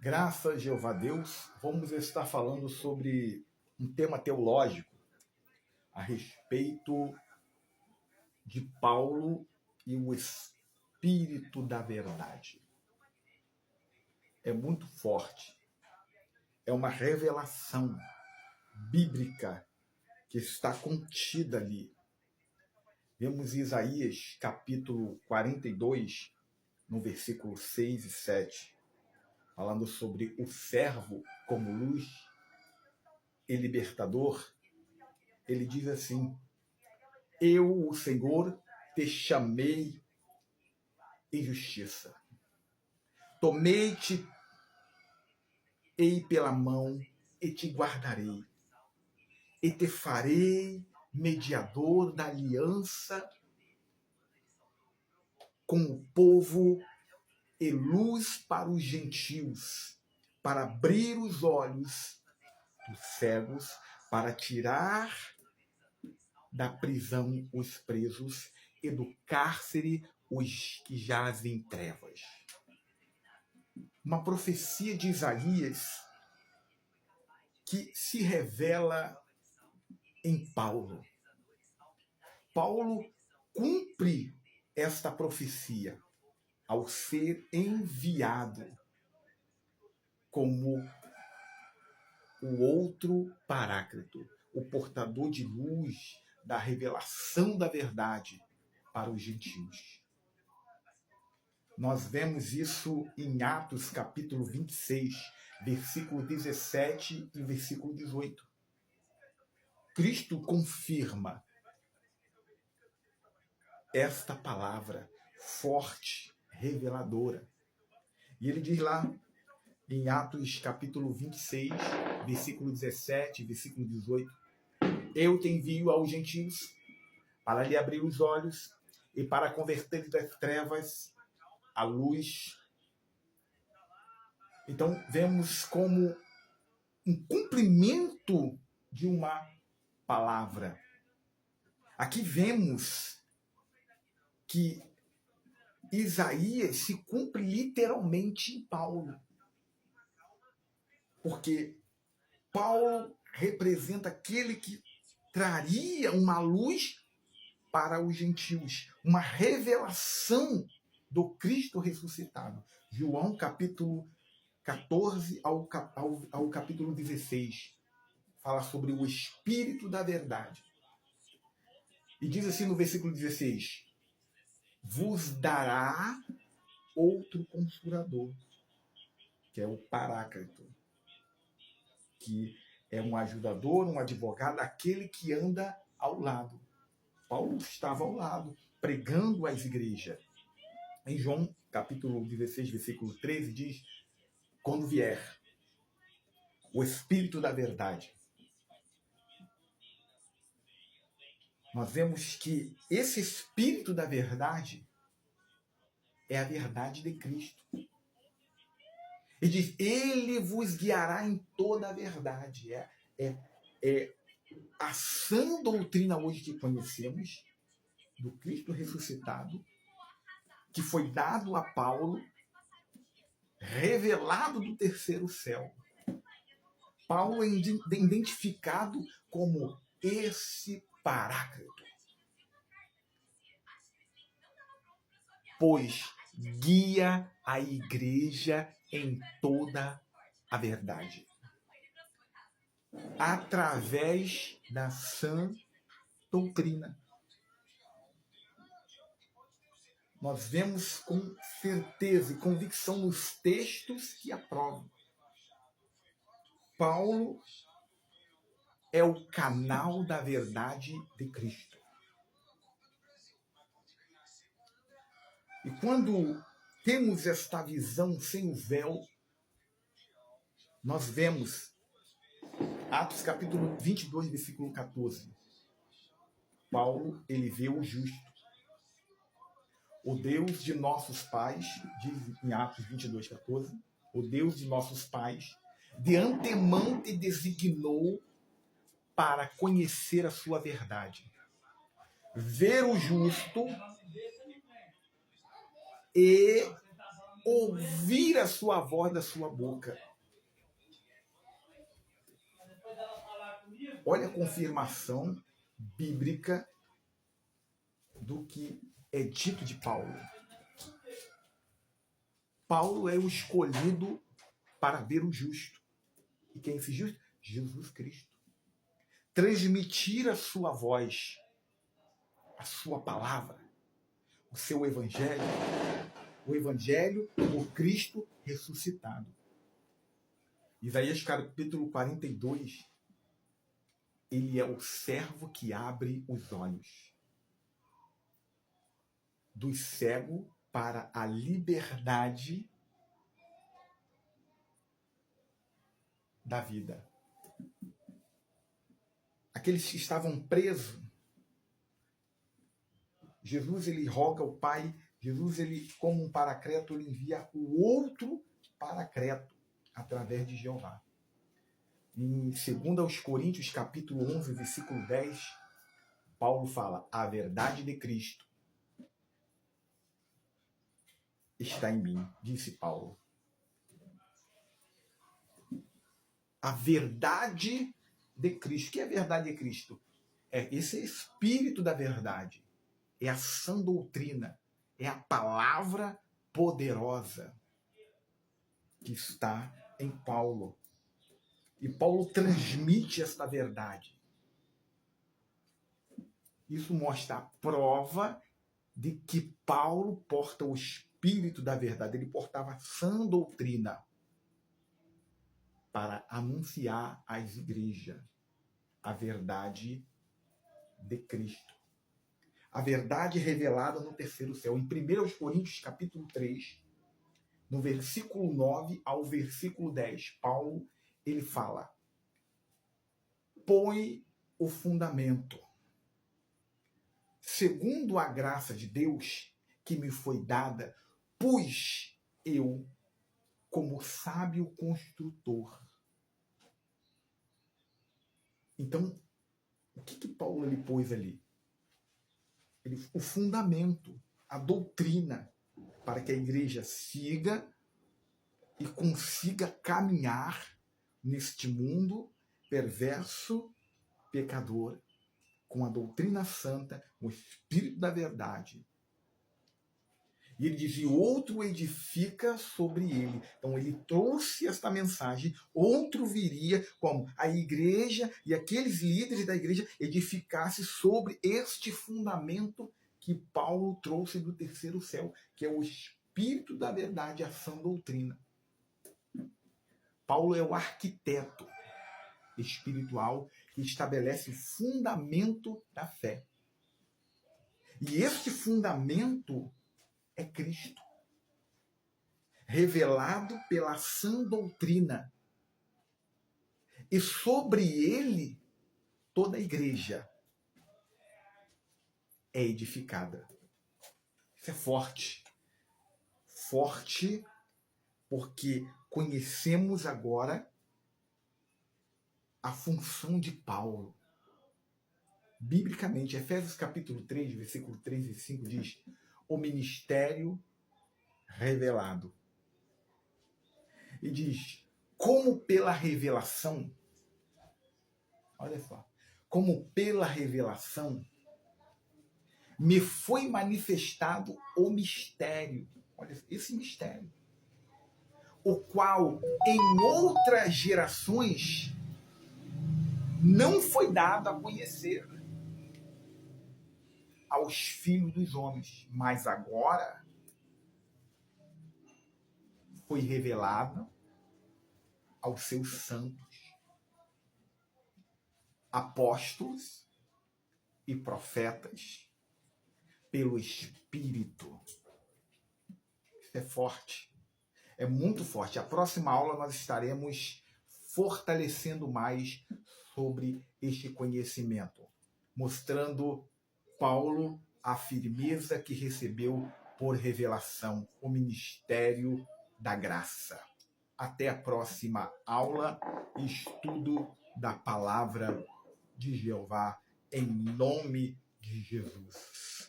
Graças a Jeová Deus, vamos estar falando sobre um tema teológico a respeito de Paulo e o Espírito da Verdade. É muito forte. É uma revelação bíblica que está contida ali. Vemos Isaías, capítulo 42, no versículo 6 e 7, falando sobre o servo como luz e libertador. Ele diz assim: eu, o Senhor, te chamei em justiça. Tomei-te pela mão e te guardarei. E te farei mediador da aliança com o povo e luz para os gentios, para abrir os olhos dos cegos, para tirar da prisão os presos e do cárcere os que jazem em trevas. Uma profecia de Isaías que se revela em Paulo. Paulo cumpre esta profecia ao ser enviado como o outro Paráclito, o portador de luz da revelação da verdade para os gentios. Nós vemos isso em Atos capítulo 26, versículo 17 e versículo 18. Cristo confirma esta palavra forte, reveladora. E ele diz lá em Atos capítulo 26, versículo 17, versículo 18: eu te envio aos gentios para lhe abrir os olhos e para converter das trevas à luz. Então, vemos como um cumprimento de uma palavra. Aqui vemos que Isaías se cumpre literalmente em Paulo. Porque Paulo representa aquele que traria uma luz para os gentios, uma revelação do Cristo ressuscitado. João capítulo 14 ao capítulo 16 fala sobre o Espírito da Verdade. E diz assim no versículo 16: vos dará outro Consolador, que é o Paráclito, que é um ajudador, um advogado, aquele que anda ao lado. Paulo estava ao lado, pregando às igrejas. Em João, capítulo 16, versículo 13, diz: quando vier o Espírito da Verdade. Nós vemos que esse Espírito da Verdade é a verdade de Cristo. E diz: ele vos guiará em toda a verdade. É a sã doutrina hoje que conhecemos do Cristo ressuscitado, que foi dado a Paulo, revelado do terceiro céu. Paulo é identificado como esse Paráclito, pois guia a igreja em toda a verdade, através da sã doutrina. Nós vemos com certeza e convicção nos textos que aprovam. Paulo é o canal da verdade de Cristo. E quando temos esta visão sem o véu, nós vemos Atos capítulo 22, versículo 14. Paulo, ele vê o justo. O Deus de nossos pais, diz em Atos 22, 14, o Deus de nossos pais, de antemão te designou para conhecer a sua verdade, ver o justo e ouvir a sua voz da sua boca. Olha a confirmação bíblica do que é dito de Paulo. Paulo é o escolhido para ver o justo. E quem é esse justo? Jesus Cristo. Transmitir a sua voz, a sua palavra, o seu evangelho, o evangelho do Cristo ressuscitado. Isaías capítulo 42, ele é o servo que abre os olhos do cego para a liberdade da vida. Aqueles que estavam presos, Jesus ele roga ao Pai, Jesus ele, como um paracleto, ele envia o outro paracleto através de Jeová. Em 2 Coríntios capítulo 11, versículo 10, Paulo fala: a verdade de Cristo está em mim, disse Paulo. A verdade de Cristo. O que é a verdade de Cristo? É esse espírito da verdade. É a sã doutrina. É a palavra poderosa que está em Paulo. E Paulo transmite esta verdade. Isso mostra a prova de que Paulo porta o espírito da verdade. Ele portava a sã doutrina para anunciar às igrejas a verdade de Cristo. A verdade revelada no terceiro céu. Em 1 Coríntios capítulo 3, no versículo 9 ao versículo 10, Paulo ele fala: põe o fundamento, segundo a graça de Deus que me foi dada, pus eu como sábio construtor. Então, o que Paulo ele pôs ali? O fundamento, a doutrina, para que a igreja siga e consiga caminhar neste mundo perverso, pecador, com a doutrina santa, o espírito da verdade. E ele diz: e outro edifica sobre ele. Então ele trouxe esta mensagem, outro viria, como a igreja e aqueles líderes da igreja edificassem sobre este fundamento que Paulo trouxe do terceiro céu, que é o espírito da verdade, a sã doutrina. Paulo é o arquiteto espiritual que estabelece o fundamento da fé. E este fundamento é Cristo, revelado pela sã doutrina. E sobre ele, toda a igreja é edificada. Isso é forte. Forte porque conhecemos agora a função de Paulo. Biblicamente, Efésios capítulo 3, versículo 3 e 5 diz: o ministério revelado. E diz: como pela revelação, olha só, como pela revelação me foi manifestado o mistério. Olha esse mistério. O qual em outras gerações não foi dado a conhecer aos filhos dos homens, mas agora foi revelado aos seus santos, apóstolos e profetas, pelo Espírito. Isso é forte, é muito forte. A próxima aula nós estaremos fortalecendo mais sobre este conhecimento, mostrando Paulo a firmeza que recebeu por revelação, o ministério da graça. Até a próxima aula, estudo da palavra de Jeová, em nome de Jesus.